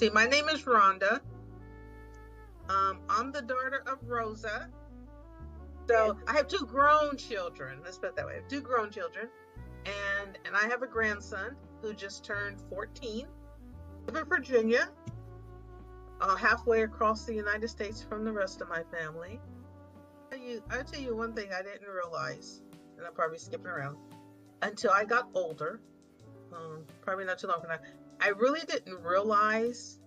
See, my name is Rhonda. I'm the daughter of Rosa. So I have two grown children. Let's put it that way. I have two grown children, and I have a grandson who just turned 14. I live in Virginia, halfway across the United States from the rest of my family. I'll tell you one thing I didn't realize, and I'm probably skipping around, until I got older, probably not too long from now. I really didn't realize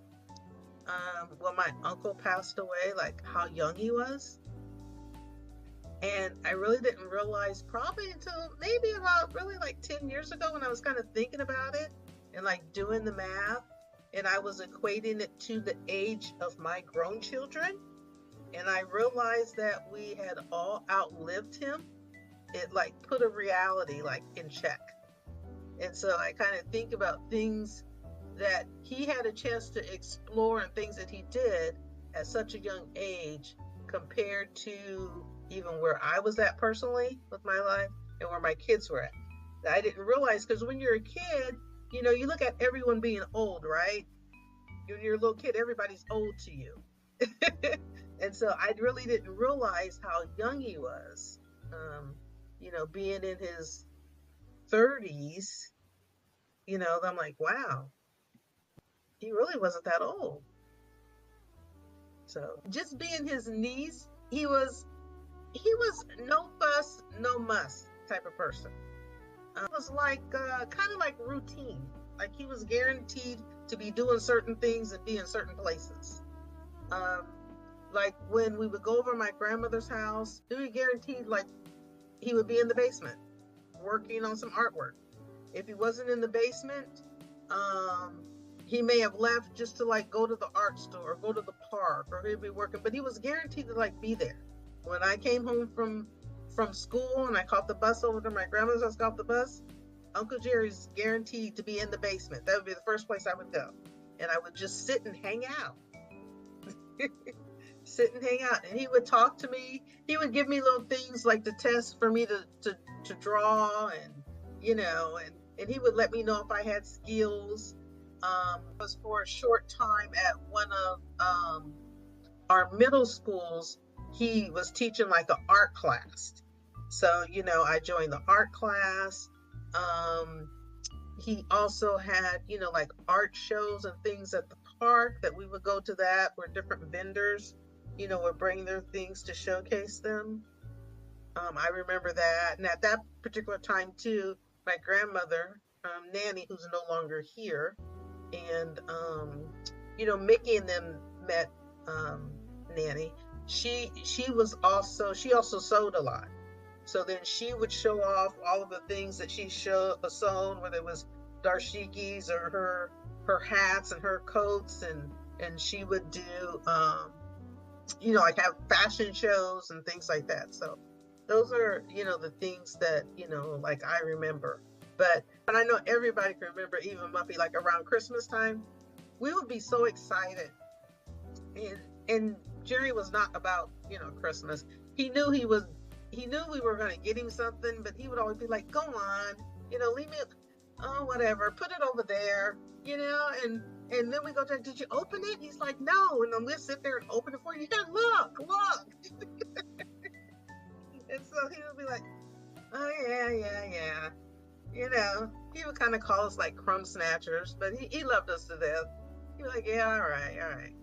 when my uncle passed away, like how young he was. And I really didn't realize probably until maybe about really like 10 years ago when I was kind of thinking about it and like doing the math, and I was equating it to the age of my grown children. And I realized that we had all outlived him. It like put a reality like in check. And so I kind of think about things that he had a chance to explore and things that he did at such a young age compared to even where I was at personally with my life and where my kids were at. I didn't realize, because when you're a kid, you look at everyone being old, right? When you're a little kid, everybody's old to you. And so I really didn't realize how young he was, being in his 30s, I'm like, wow, he really wasn't that old. So just being his niece, he was no fuss, no muss type of person. It was like kind of like routine. Like he was guaranteed to be doing certain things and be in certain places. Like when we would go over my grandmother's house, he was guaranteed like he would be in the basement working on some artwork. If he wasn't in the basement, he may have left just to like go to the art store or go to the park, or he'd be working, but he was guaranteed to like be there. When I came home from school and I caught the bus over to my grandmother's house, got the bus, Uncle Jerry's guaranteed to be in the basement. That would be the first place I would go. And I would just sit and hang out. Sit and hang out. And he would talk to me. He would give me little things like the test for me to draw, and and he would let me know if I had skills. It was for a short time at one of our middle schools. He was teaching like an art class. So, I joined the art class. He also had, like art shows and things at the park that we would go to, that where different vendors, would bring their things to showcase them. I remember that. And at that particular time too, my grandmother, Nanny, who's no longer here, and, Mickey and them met Nanny. She also sewed a lot. So then she would show off all of the things that she sewn, whether it was dashikis or her hats and her coats, and she would do like have fashion shows and things like that. So those are the things that like I remember. But I know everybody can remember, even Muffy, like around Christmas time, we would be so excited. And Jerry was not about Christmas. He knew we were going to get him something, but he would always be like, go on, leave me, whatever, put it over there, and then we go to, did you open it? He's like, no. And then we'll sit there and open it for you. Yeah, look. And so he would be like, oh yeah. He would kind of call us like crumb snatchers, but he loved us to death. He was like, yeah, all right.